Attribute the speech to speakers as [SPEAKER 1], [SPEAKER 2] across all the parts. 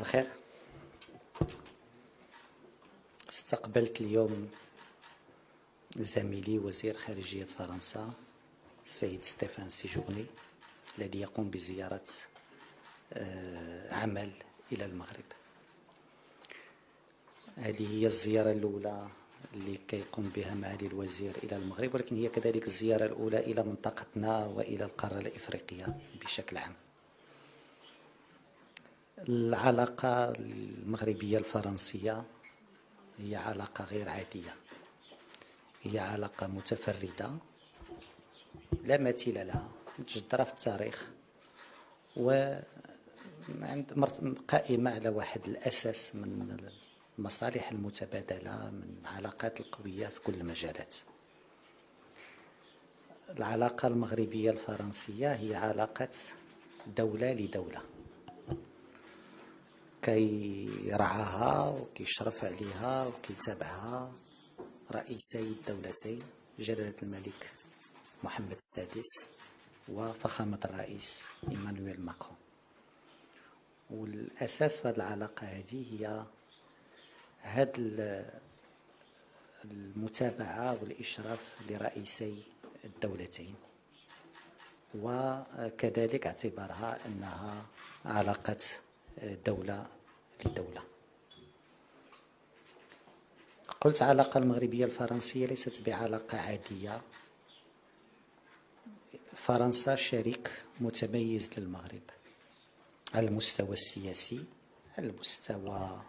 [SPEAKER 1] الخير. استقبلت اليوم زميلي وزير خارجية فرنسا السيد ستيفان سيجورني الذي يقوم بزيارة عمل إلى المغرب. هذه هي الزيارة الأولى اللي كيقوم بها معالي الوزير إلى المغرب، ولكن هي كذلك الزيارة الأولى إلى منطقتنا وإلى القارة الإفريقية بشكل عام. العلاقة المغربية الفرنسية هي علاقة غير عادية، هي علاقة متفردة لا مثيل لها، متجذرة في التاريخ قائمة على واحد الأساس من المصالح المتبادلة، من العلاقات القوية في كل المجالات. العلاقة المغربية الفرنسية هي علاقة دولة لدولة، كيرعاها وكيشرف عليها وكيتابعها رئيسي الدولتين جلالة الملك محمد السادس وفخامة الرئيس إيمانويل ماكرون. والأساس في هذه العلاقة هذه هي هذه المتابعة والإشراف لرئيسي الدولتين، وكذلك اعتبارها أنها علاقة دولة لدولة. قلت العلاقة المغربية الفرنسية ليست بعلاقة عادية. فرنسا شريك متميز للمغرب على المستوى السياسي، على المستوى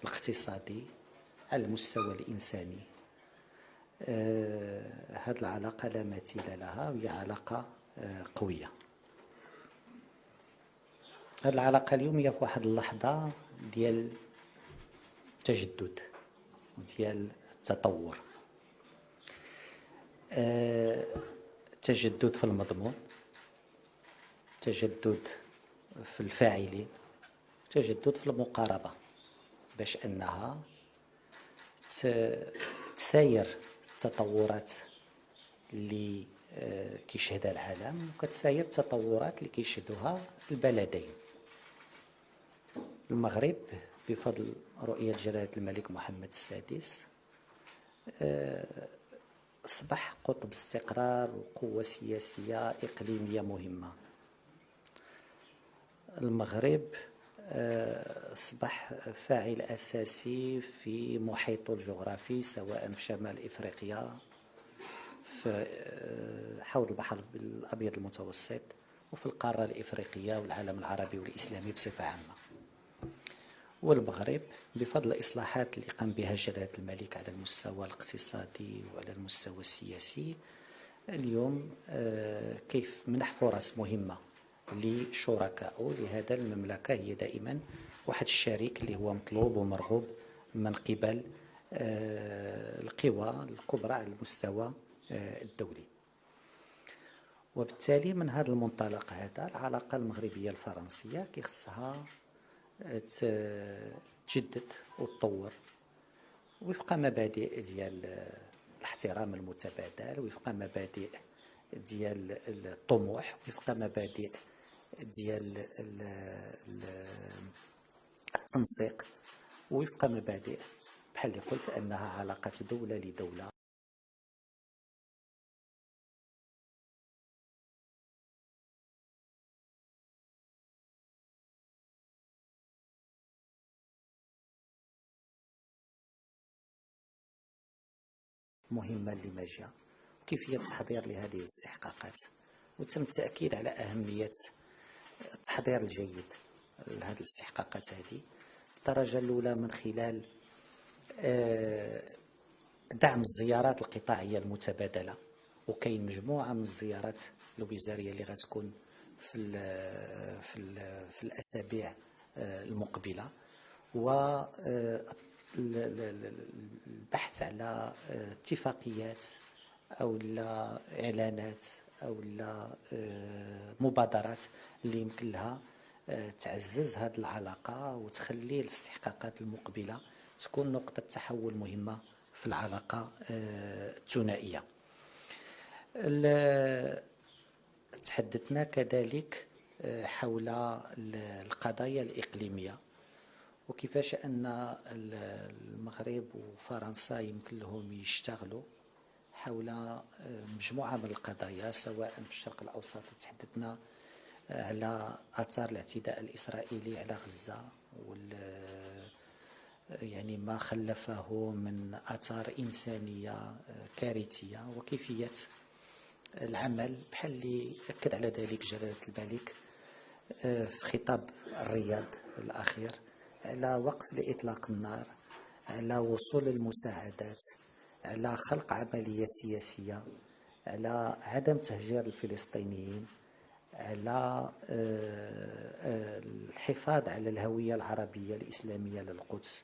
[SPEAKER 1] الاقتصادي، على المستوى الإنساني. هذه العلاقة لا مثيل لها وهي علاقة قوية. هذه العلاقة اليوم هي في واحد اللحظة ديال التجدد وديال التطور، تجدد في المضمون، تجدد في الفاعلين، تجدد في المقاربة، باش أنها تساير التطورات اللي كيشهدها العالم وكتساير التطورات اللي كيشهدوها البلدين. المغرب بفضل رؤية جلالة الملك محمد السادس أصبح قطب استقرار وقوة سياسية إقليمية مهمة. المغرب أصبح فاعل أساسي في محيطه الجغرافي، سواء في شمال إفريقيا، في حوض البحر الأبيض المتوسط، وفي القارة الإفريقية والعالم العربي والإسلامي بصفة عامة. والمغرب بفضل الإصلاحات اللي قام بها جلالة الملك على المستوى الاقتصادي وعلى المستوى السياسي اليوم كيف منح فرص مهمة لشركائه. لهذا المملكة هي دائما واحد الشريك اللي هو مطلوب ومرغوب من قبل القوى الكبرى على المستوى الدولي. وبالتالي من هذا المنطلق هذا العلاقة المغربية الفرنسية كيخصها تجدد وتطور وفق مبادئ ديال الاحترام المتبادل، وفق مبادئ ديال الطموح، وفق مبادئ ديال التنسيق، وفق مبادئ بحال اللي قلت أنها علاقة دولة لدولة. مهمة لمجيء كيفية التحضير لهذه الاستحقاقات، وتم التأكيد على أهمية التحضير الجيد لهذه الاستحقاقات هذه. الدرجة الأولى من خلال دعم الزيارات القطاعية المتبادلة، وكاين مجموعة من الزيارات الوزارية اللي غتكون في الأسابيع المقبلة، والبحث على اتفاقيات أو لا إعلانات أو لا مبادرات اللي يمكن لها تعزز هذه العلاقة وتخلي الاستحقاقات المقبلة تكون نقطة تحول مهمة في العلاقة الثنائية. تحدثنا كذلك حول القضايا الإقليمية، وكيفاش أن المغرب وفرنسا يمكن لهم يشتغلوا حول مجموعة من القضايا، سواء في الشرق الأوسط تحدثنا على آثار الاعتداء الإسرائيلي على غزة يعني ما خلفه من آثار إنسانية كارثية، وكيفية العمل بحال اللي أكد على ذلك جلالة الملك في خطاب الرياض الأخير على وقف لإطلاق النار، على وصول المساعدات، على خلق عملية سياسية، على عدم تهجير الفلسطينيين، على الحفاظ على الهوية العربية الإسلامية للقدس.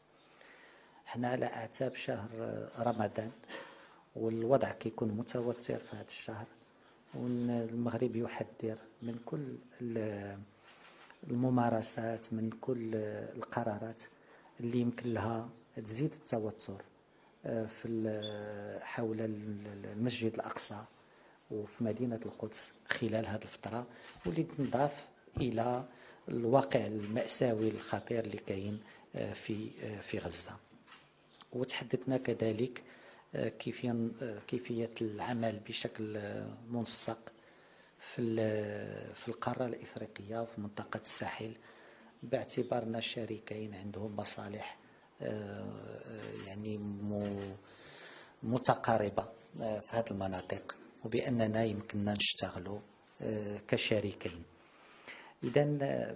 [SPEAKER 1] احنا على أعتاب شهر رمضان والوضع كيكون متوتر في هذا الشهر، والمغرب يحذر من كل الممارسات، من كل القرارات اللي يمكن لها تزيد التوتر حول المسجد الأقصى وفي مدينة القدس خلال هذه الفترة، واللي تنضاف إلى الواقع المأساوي الخطير اللي كاين في غزة. وتحدثنا كذلك كيفية العمل بشكل منسق في القارة الإفريقية وفي منطقة الساحل، باعتبارنا شريكين عندهم مصالح يعني متقاربة في هذه المناطق، وبأننا يمكننا نشتغلوا كشريكين. إذا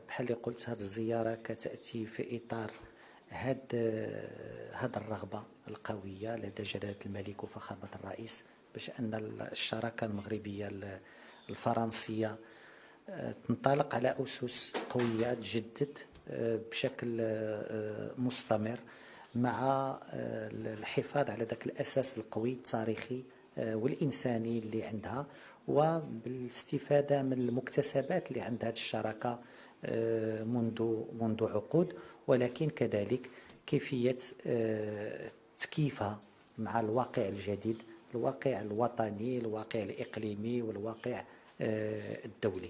[SPEAKER 1] بحال اللي قلت هذه الزيارة كتأتي في إطار هذه الرغبة القوية لدى جلالة الملك وفخامة الرئيس باش أن الشراكة المغربية الفرنسية تنطلق على أسس قوية، تجدد بشكل مستمر مع الحفاظ على ذاك الأساس القوي التاريخي والإنساني اللي عندها، وبالاستفادة من المكتسبات اللي عند هذه الشراكة منذ عقود، ولكن كذلك كيفية تكييفها مع الواقع الجديد، الواقع الوطني، الواقع الإقليمي، والواقع الدولي.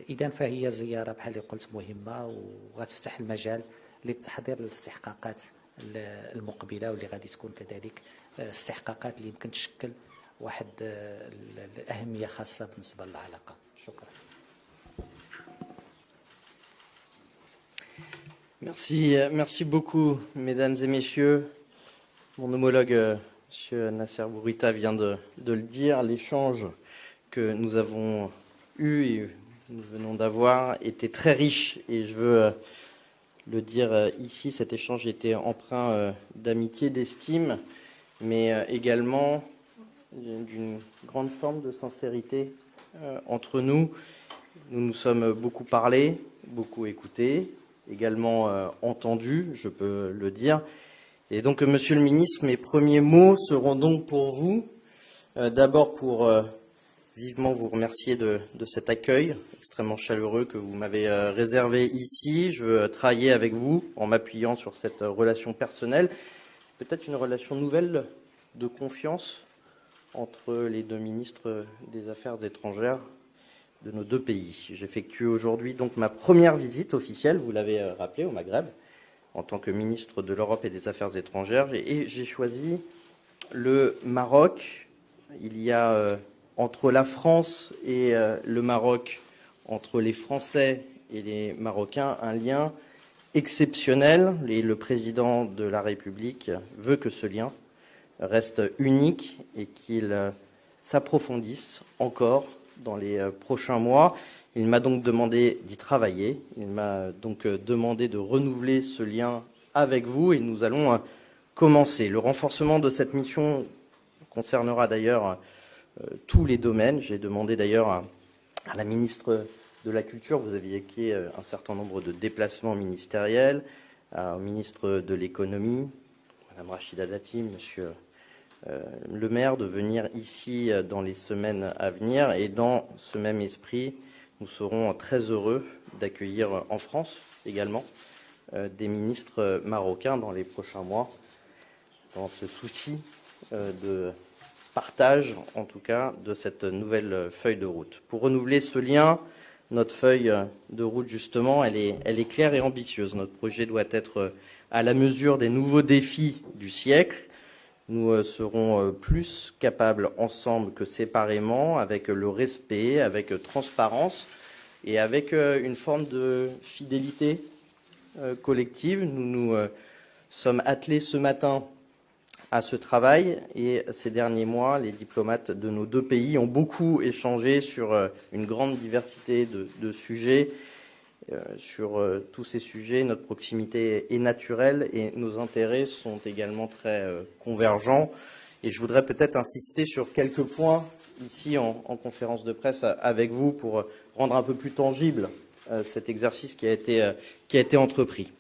[SPEAKER 1] إذا فهي زيارة بحال اللي قلت مهمة، وغتفتح المجال للتحضير للاستحقاقات المقبلة، واللي غادي تكون كذلك استحقاقات اللي يمكن تشكل واحد الأهمية خاصة بالنسبة للعلاقة. شكرا.
[SPEAKER 2] Merci beaucoup, mesdames et messieurs. Mon homologue, M. Nasser Bourita, vient de le dire. L'échange que nous avons eu et nous venons d'avoir était très riche, et je veux le dire ici, cet échange était empreint d'amitié, d'estime, mais également d'une grande forme de sincérité entre nous. Nous nous sommes beaucoup parlé, beaucoup écouté, également entendu, je peux le dire. Et donc, Monsieur le Ministre, mes premiers mots seront donc pour vous. D'abord pour vivement vous remercier de cet accueil extrêmement chaleureux que vous m'avez réservé ici. Je veux travailler avec vous en m'appuyant sur cette relation personnelle, peut-être une relation nouvelle de confiance entre les deux ministres des Affaires étrangères de nos deux pays. J'effectue aujourd'hui donc ma première visite officielle, vous l'avez rappelé, au Maghreb, en tant que ministre de l'Europe et des Affaires étrangères. Et j'ai choisi le Maroc. Il y a entre la France et le Maroc, entre les Français et les Marocains, un lien exceptionnel. Et le président de la République veut que ce lien reste unique et qu'il s'approfondisse encore dans les prochains mois. Il m'a donc demandé d'y travailler. Il m'a donc demandé de renouveler ce lien avec vous, et nous allons commencer. Le renforcement de cette mission concernera d'ailleurs tous les domaines. J'ai demandé d'ailleurs à la ministre de la Culture, vous aviez évoqué un certain nombre de déplacements ministériels, au ministre de l'Économie, Madame Rachida Dati, Monsieur le maire, de venir ici dans les semaines à venir. Et dans ce même esprit, nous serons très heureux d'accueillir en France également des ministres marocains dans les prochains mois, dans ce souci de partage, en tout cas, de cette nouvelle feuille de route. Pour renouveler ce lien, notre feuille de route, justement, elle est claire et ambitieuse. Notre projet doit être à la mesure des nouveaux défis du siècle. Nous serons plus capables ensemble que séparément, avec le respect, avec transparence et avec une forme de fidélité collective. Nous nous sommes attelés ce matin à ce travail et ces derniers mois, les diplomates de nos deux pays ont beaucoup échangé sur une grande diversité de sujets. Sur tous ces sujets, notre proximité est naturelle et nos intérêts sont également très convergents. Et je voudrais peut-être insister sur quelques points ici en conférence de presse avec vous pour rendre un peu plus tangible cet exercice qui a été entrepris.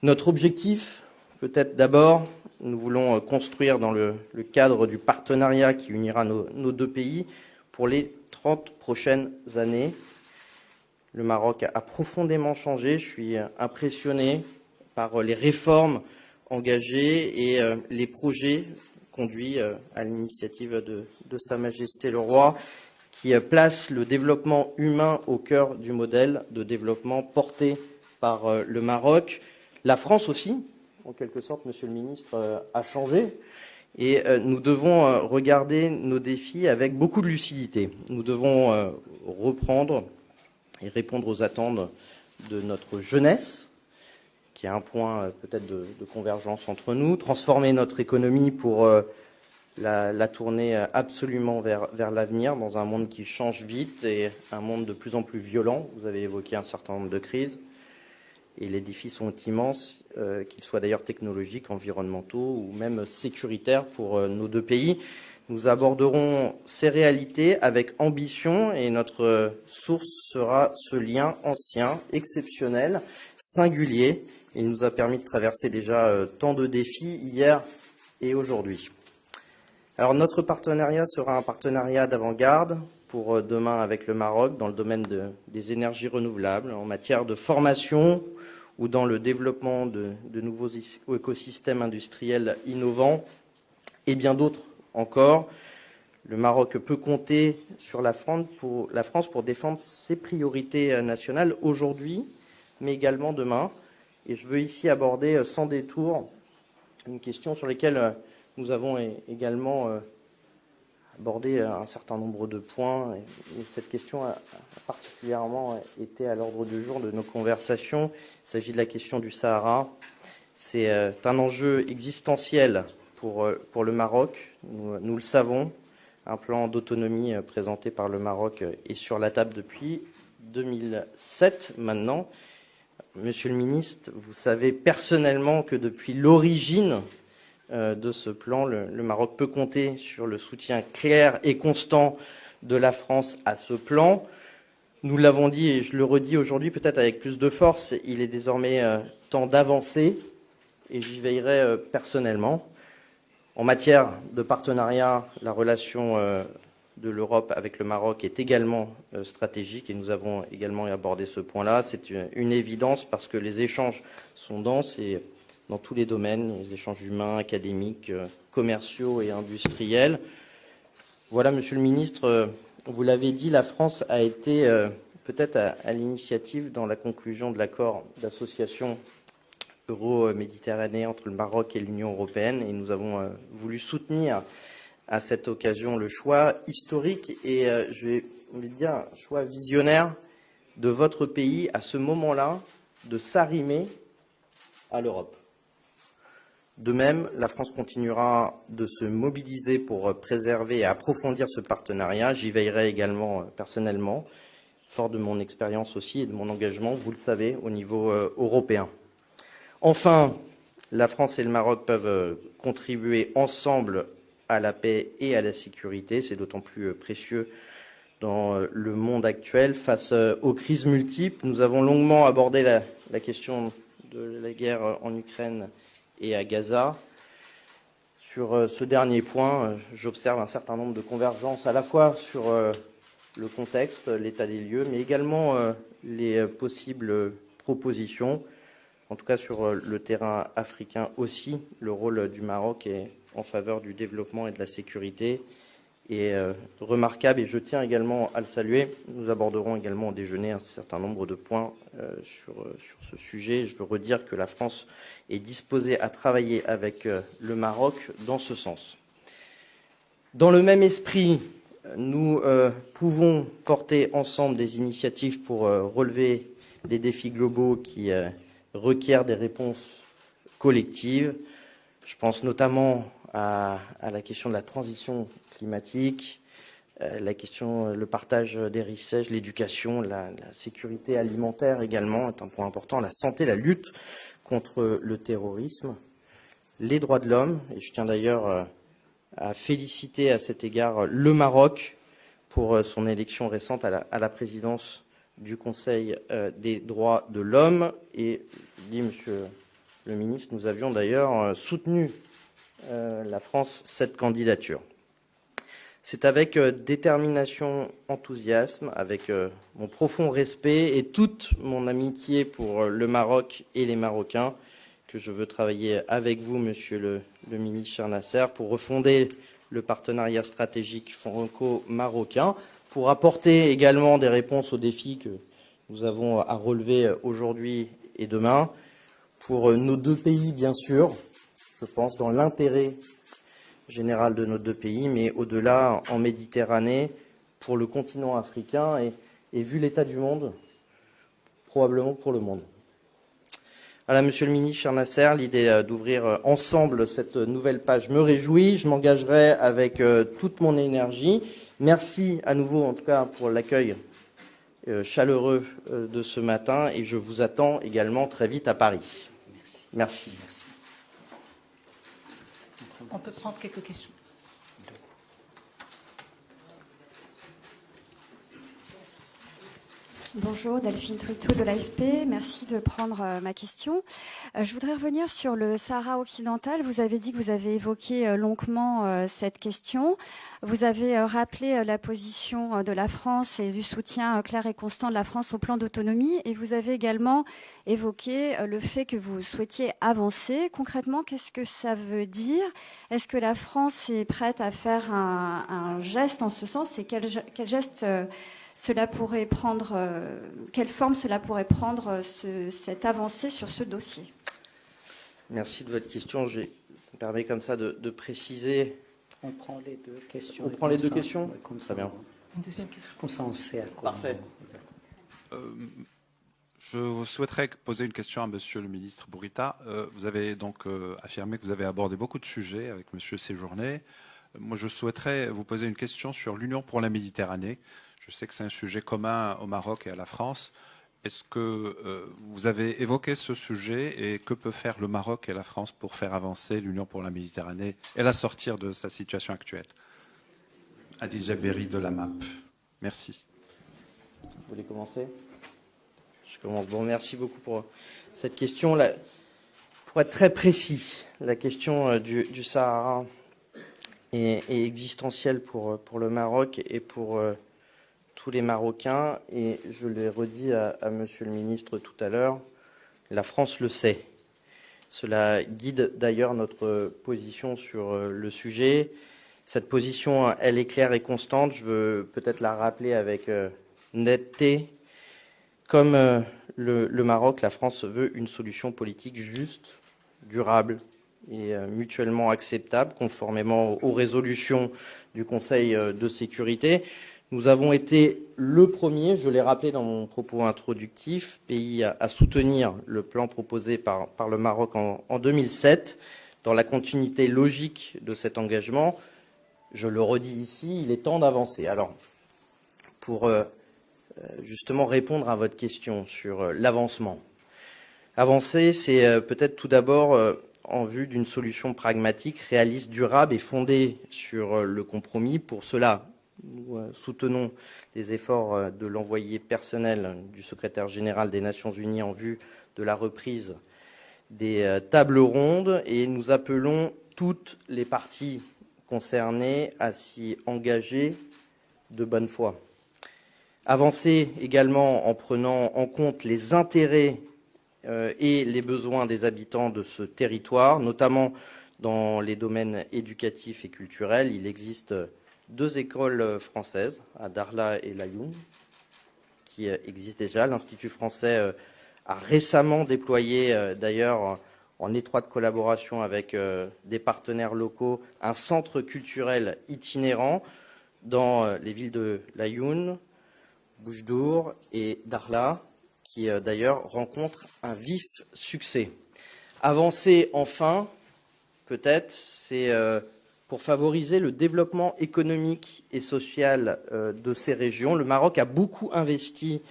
[SPEAKER 2] Notre objectif, peut-être d'abord, nous voulons construire dans le cadre du partenariat qui unira nos deux pays pour les 30 prochaines années. Le Maroc a profondément changé. Je suis impressionné par les réformes engagées et les projets conduits à l'initiative de Sa Majesté le Roi, qui place le développement humain au cœur du modèle de développement porté par le Maroc. La France aussi, en quelque sorte, Monsieur le Ministre, a changé. Et nous devons regarder nos défis avec beaucoup de lucidité. Nous devons reprendre et répondre aux attentes de notre jeunesse, qui a un point peut-être de convergence entre nous, transformer notre économie pour la tourner absolument vers l'avenir, dans un monde qui change vite et un monde de plus en plus violent. Vous avez évoqué un certain nombre de crises, et les défis sont immenses, qu'ils soient d'ailleurs technologiques, environnementaux ou même sécuritaires pour nos deux pays. Nous aborderons ces réalités avec ambition et notre source sera ce lien ancien, exceptionnel, singulier. Il nous a permis de traverser déjà tant de défis hier et aujourd'hui. Alors notre partenariat sera un partenariat d'avant-garde pour demain avec le Maroc dans le domaine des énergies renouvelables, en matière de formation ou dans le développement de nouveaux écosystèmes industriels innovants et bien d'autres encore. Le Maroc peut compter sur la France pour défendre ses priorités nationales aujourd'hui, mais également demain. Et je veux ici aborder sans détour une question sur laquelle nous avons également abordé un certain nombre de points. Et cette question a particulièrement été à l'ordre du jour de nos conversations. Il s'agit de la question du Sahara. C'est un enjeu existentiel pour le Maroc, nous le savons. Un plan d'autonomie présenté par le Maroc est sur la table depuis 2007 maintenant. Monsieur le ministre, vous savez personnellement que depuis l'origine de ce plan, le Maroc peut compter sur le soutien clair et constant de la France à ce plan. Nous l'avons dit et je le redis aujourd'hui peut-être avec plus de force, il est désormais temps d'avancer et j'y veillerai personnellement. En matière de partenariat, la relation de l'Europe avec le Maroc est également stratégique et nous avons également abordé ce point-là. C'est une évidence parce que les échanges sont denses et dans tous les domaines, les échanges humains, académiques, commerciaux et industriels. Voilà, Monsieur le Ministre, vous l'avez dit, la France a été peut-être à l'initiative dans la conclusion de l'accord d'association euro-méditerranéen entre le Maroc et l'Union européenne et nous avons voulu soutenir à cette occasion le choix historique et je vais dire un choix visionnaire de votre pays à ce moment-là de s'arrimer à l'Europe. De même, la France continuera de se mobiliser pour préserver et approfondir ce partenariat. J'y veillerai également personnellement, fort de mon expérience aussi et de mon engagement, vous le savez, au niveau européen. Enfin, la France et le Maroc peuvent contribuer ensemble à la paix et à la sécurité. C'est d'autant plus précieux dans le monde actuel. Face aux crises multiples, nous avons longuement abordé la question de la guerre en Ukraine et à Gaza. Sur ce dernier point, j'observe un certain nombre de convergences à la fois sur le contexte, l'état des lieux, mais également les possibles propositions. En tout cas, sur le terrain africain aussi, le rôle du Maroc est en faveur du développement et de la sécurité est remarquable et je tiens également à le saluer. Nous aborderons également au déjeuner un certain nombre de points sur ce sujet. Je veux redire que la France est disposée à travailler avec le Maroc dans ce sens. Dans le même esprit, nous pouvons porter ensemble des initiatives pour relever des défis globaux qui requièrent des réponses collectives. Je pense notamment à la question de la transition climatique, la question, le partage des richesses, l'éducation, la sécurité alimentaire également est un point important, la santé, la lutte contre le terrorisme, les droits de l'homme, et je tiens d'ailleurs à féliciter à cet égard le Maroc pour son élection récente à la présidence du Conseil des droits de l'homme. Et je dis, monsieur le ministre, nous avions d'ailleurs soutenu la France cette candidature. C'est avec détermination, enthousiasme, avec mon profond respect et toute mon amitié pour le Maroc et les Marocains que je veux travailler avec vous, monsieur le ministre cher Nasser, pour refonder le partenariat stratégique franco-marocain, pour apporter également des réponses aux défis que nous avons à relever aujourd'hui et demain, pour nos deux pays, bien sûr, je pense, dans l'intérêt général de nos deux pays, mais au-delà, en Méditerranée, pour le continent africain et vu l'état du monde, probablement pour le monde. Voilà, monsieur le ministre, cher Nasser, l'idée d'ouvrir ensemble cette nouvelle page me réjouit. Je m'engagerai avec toute mon énergie. Merci à nouveau, en tout cas, pour l'accueil chaleureux de ce matin et je vous attends également très vite à Paris. Merci. Merci.
[SPEAKER 3] On peut prendre quelques questions.
[SPEAKER 4] Bonjour, Delphine Truitou de l'AFP. Merci de prendre ma question. Je voudrais revenir sur le Sahara occidental. Vous avez dit que vous avez évoqué longuement cette question. Vous avez rappelé la position de la France et du soutien clair et constant de la France au plan d'autonomie. Et vous avez également évoqué le fait que vous souhaitiez avancer. Concrètement, qu'est-ce que ça veut dire? Est-ce que la France est prête à faire un geste en ce sens? Et quel geste cela pourrait prendre, quelle forme cela pourrait prendre cette avancée sur ce dossier?
[SPEAKER 2] Merci de votre question. Ça me permet comme ça de préciser.
[SPEAKER 1] On prend les deux questions.
[SPEAKER 2] On prend les deux questions.
[SPEAKER 1] Oui, comme
[SPEAKER 2] Très
[SPEAKER 1] ça,
[SPEAKER 2] bien.
[SPEAKER 3] Une deuxième question.
[SPEAKER 1] Comme ça, on sait à quoi.
[SPEAKER 2] Parfait.
[SPEAKER 5] Je souhaiterais poser une question à Monsieur le ministre Bourita. Vous avez donc affirmé que vous avez abordé beaucoup de sujets avec Monsieur Séjourné. Moi, je souhaiterais vous poser une question sur l'Union pour la Méditerranée. Je sais que c'est un sujet commun au Maroc et à la France. Est-ce que vous avez évoqué ce sujet et que peut faire le Maroc et la France pour faire avancer l'Union pour la Méditerranée et la sortir de sa situation actuelle? Adil Jaberi de la MAP. Merci.
[SPEAKER 2] Vous voulez commencer? Je commence. Bon, merci beaucoup pour cette question. Pour être très précis, la question du Sahara est existentielle pour le Maroc et pour tous les Marocains, et je l'ai redit à monsieur le ministre tout à l'heure, la France le sait. Cela guide d'ailleurs notre position sur le sujet. Cette position, elle est claire et constante. Je veux peut-être la rappeler avec netteté. Comme le Maroc, la France veut une solution politique juste, durable et mutuellement acceptable, conformément aux résolutions du Conseil de sécurité. Nous avons été le premier, je l'ai rappelé dans mon propos introductif, pays à soutenir le plan proposé par le Maroc en 2007. Dans la continuité logique de cet engagement, je le redis ici, il est temps d'avancer. Alors, pour justement répondre à votre question sur l'avancement. Avancer, c'est peut-être tout d'abord en vue d'une solution pragmatique, réaliste, durable et fondée sur le compromis. Pour cela, nous soutenons les efforts de l'envoyé personnel du secrétaire général des Nations Unies en vue de la reprise des tables rondes et nous appelons toutes les parties concernées à s'y engager de bonne foi. Avancer également en prenant en compte les intérêts et les besoins des habitants de ce territoire, notamment dans les domaines éducatifs et culturels. Il existe 2 écoles françaises, à Darla et Laayoune, qui existent déjà. L'Institut français a récemment déployé, d'ailleurs, en étroite collaboration avec des partenaires locaux, un centre culturel itinérant dans les villes de Laayoune, Boujdour et Darla, qui d'ailleurs rencontre un vif succès. Avancer enfin, peut-être, c'est pour favoriser le développement économique et social de ces régions. Le Maroc a beaucoup investi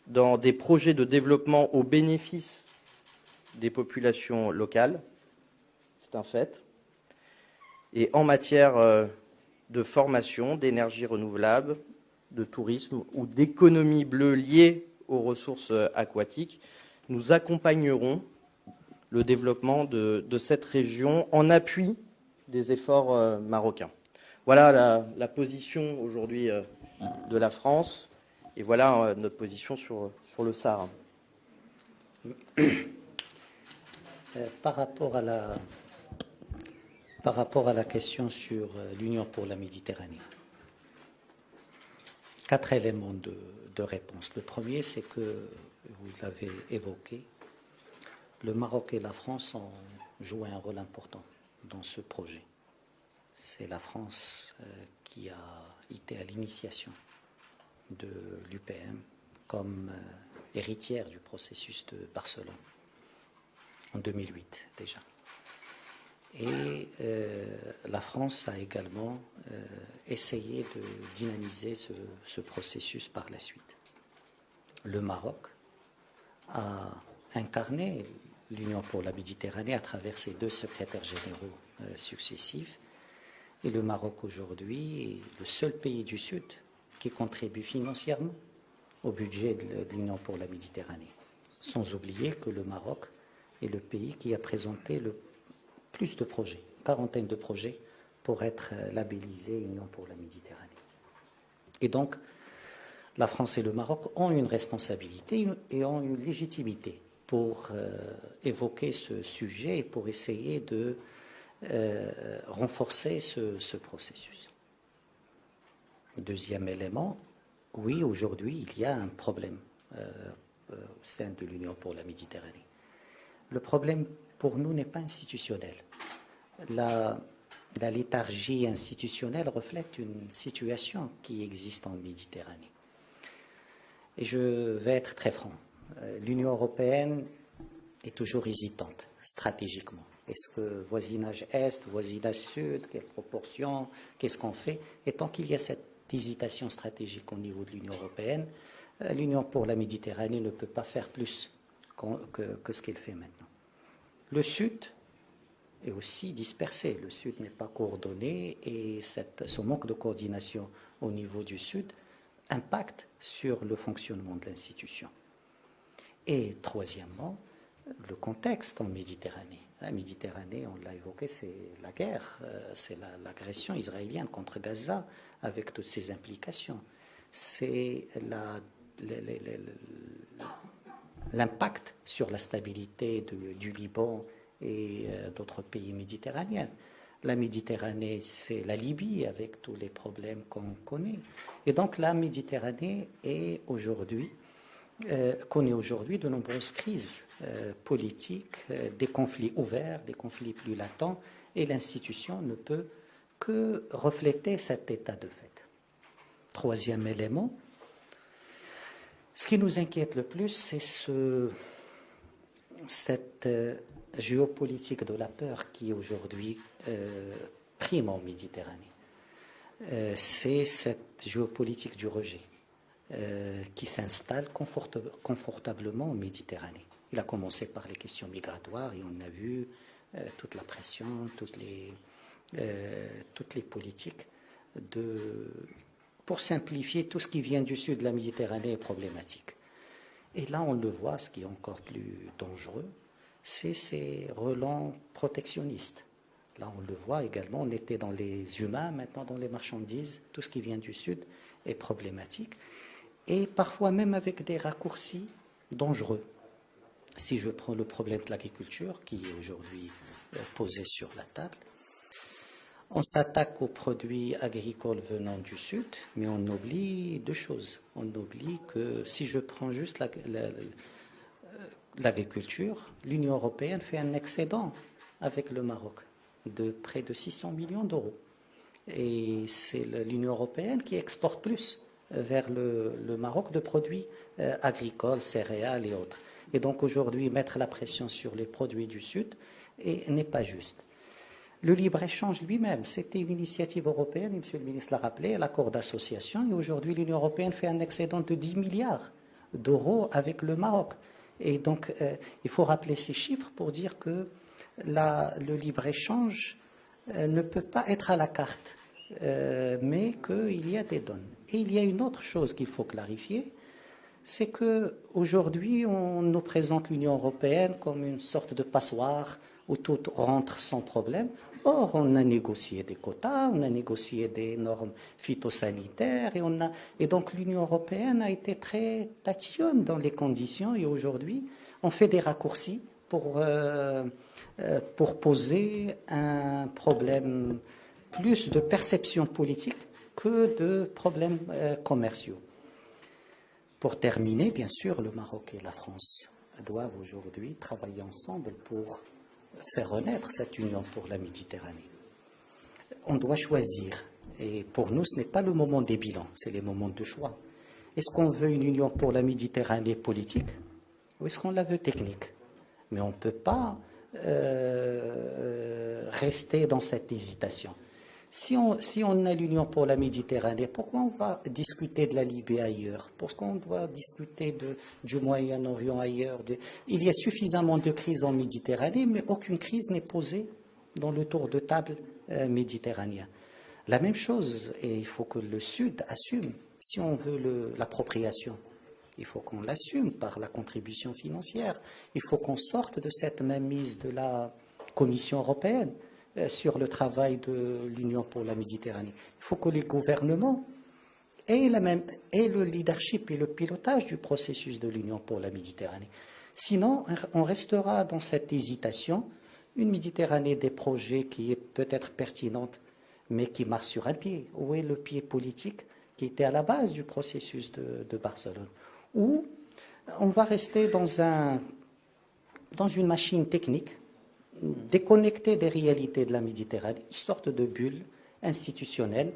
[SPEAKER 2] dans des projets de développement au bénéfice des populations locales, c'est un fait. Et en matière de formation, d'énergie renouvelable, de tourisme ou d'économie bleue liée aux ressources aquatiques, nous accompagnerons le développement de cette région en appui des efforts marocains. Voilà la position aujourd'hui de la France et voilà notre position sur le Sahara.
[SPEAKER 1] Par rapport à la question sur l'Union pour la Méditerranée, 4 éléments de réponse. Le premier, c'est que, vous l'avez évoqué, le Maroc et la France ont joué un rôle important dans ce projet. C'est la France qui a été à l'initiation de l'UPM comme héritière du processus de Barcelone, en 2008 déjà. Et la France a également essayé de dynamiser ce processus par la suite. Le Maroc a incarné l'Union pour la Méditerranée à travers ses 2 secrétaires généraux successifs. Et le Maroc aujourd'hui est le seul pays du Sud qui contribue financièrement au budget de l'Union pour la Méditerranée. Sans oublier que le Maroc est le pays qui a présenté le plus de projets, une quarantaine de projets pour être labellisé Union pour la Méditerranée. Et donc, la France et le Maroc ont une responsabilité et ont une légitimité pour évoquer ce sujet et pour essayer de renforcer ce processus. Deuxième élément, oui, aujourd'hui, il y a un problème au sein de l'Union pour la Méditerranée. Le problème pour nous n'est pas institutionnel. La léthargie institutionnelle reflète une situation qui existe en Méditerranée. Et je vais être très franc. L'Union européenne est toujours hésitante stratégiquement. Est-ce que voisinage Est, voisinage Sud, quelle proportion, qu'est-ce qu'on fait? Et tant qu'il y a cette hésitation stratégique au niveau de l'Union européenne, l'Union pour la Méditerranée ne peut pas faire plus que ce qu'elle fait maintenant. Le Sud est aussi dispersé. Le Sud n'est pas coordonné et ce manque de coordination au niveau du Sud impacte sur le fonctionnement de l'institution. Et troisièmement, le contexte en Méditerranée. La Méditerranée, on l'a évoqué, c'est la guerre, c'est l'agression israélienne contre Gaza, avec toutes ses implications. C'est l'impact sur la stabilité du Liban et d'autres pays méditerranéens. La Méditerranée, c'est la Libye, avec tous les problèmes qu'on connaît. Et donc la Méditerranée est connaît aujourd'hui de nombreuses crises politiques, des conflits ouverts, des conflits plus latents, et l'institution ne peut que refléter cet état de fait. Troisième élément, ce qui nous inquiète le plus, c'est cette géopolitique de la peur qui aujourd'hui prime en Méditerranée. C'est cette géopolitique du rejet qui s'installe confortablement en Méditerranée. Il a commencé par les questions migratoires et on a vu toute la pression, toutes les politiques pour simplifier tout ce qui vient du sud de la Méditerranée est problématique. Et là, on le voit, ce qui est encore plus dangereux, c'est ces relents protectionnistes. Là, on le voit également, on était dans les humains, maintenant dans les marchandises, tout ce qui vient du sud est problématique. Et parfois même avec des raccourcis dangereux. Si je prends le problème de l'agriculture, qui est aujourd'hui posé sur la table, On s'attaque aux produits agricoles venant du Sud, mais on oublie deux choses. On oublie que si je prends juste l'agriculture, l'Union européenne fait un excédent avec le Maroc de près de 600 millions d'euros. Et c'est l'Union européenne qui exporte plus vers le Maroc de produits agricoles, céréales et autres. Et donc aujourd'hui, mettre la pression sur les produits du Sud n'est pas juste. Le libre-échange lui-même, c'était une initiative européenne, M. le ministre l'a rappelé, l'accord d'association, et aujourd'hui l'Union européenne fait un excédent de 10 milliards d'euros avec le Maroc. Et donc il faut rappeler ces chiffres pour dire que le libre-échange ne peut pas être à la carte, mais qu'il y a des donnes. Et il y a une autre chose qu'il faut clarifier, c'est qu'aujourd'hui on nous présente l'Union européenne comme une sorte de passoire où tout rentre sans problème. Or, on a négocié des quotas, on a négocié des normes phytosanitaires, et donc l'Union européenne a été très tatillonne dans les conditions, et aujourd'hui, on fait des raccourcis pour poser un problème plus de perception politique que de problèmes commerciaux. Pour terminer, bien sûr, le Maroc et la France doivent aujourd'hui travailler ensemble pour faire renaître cette union pour la Méditerranée. On doit choisir, et pour nous, ce n'est pas le moment des bilans, c'est les moments de choix. Est-ce qu'on veut une union pour la Méditerranée politique ou est-ce qu'on la veut technique? Mais on ne peut pas rester dans cette hésitation. Si on a l'union pour la Méditerranée, pourquoi on va discuter de la Libye ailleurs? Pourquoi on doit discuter du Moyen-Orient ailleurs? Il y a suffisamment de crises en Méditerranée, mais aucune crise n'est posée dans le tour de table méditerranéen. La même chose, et il faut que le Sud assume, si on veut l'appropriation, il faut qu'on l'assume par la contribution financière. Il faut qu'on sorte de cette mainmise de la Commission européenne sur le travail de l'Union pour la Méditerranée. Il faut que les gouvernements aient le leadership et le pilotage du processus de l'Union pour la Méditerranée. Sinon, on restera dans cette hésitation, une Méditerranée des projets qui est peut-être pertinente, mais qui marche sur un pied. Où est le pied politique qui était à la base du processus de Barcelone? Ou on va rester dans une machine technique déconnectée des réalités de la Méditerranée, une sorte de bulle institutionnelle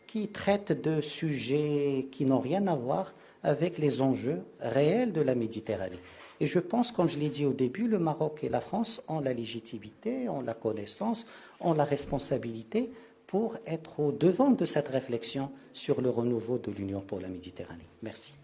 [SPEAKER 1] qui traite de sujets qui n'ont rien à voir avec les enjeux réels de la Méditerranée. Et je pense, comme je l'ai dit au début, le Maroc et la France ont la légitimité, ont la connaissance, ont la responsabilité pour être au devant de cette réflexion sur le renouveau de l'Union pour la Méditerranée. Merci.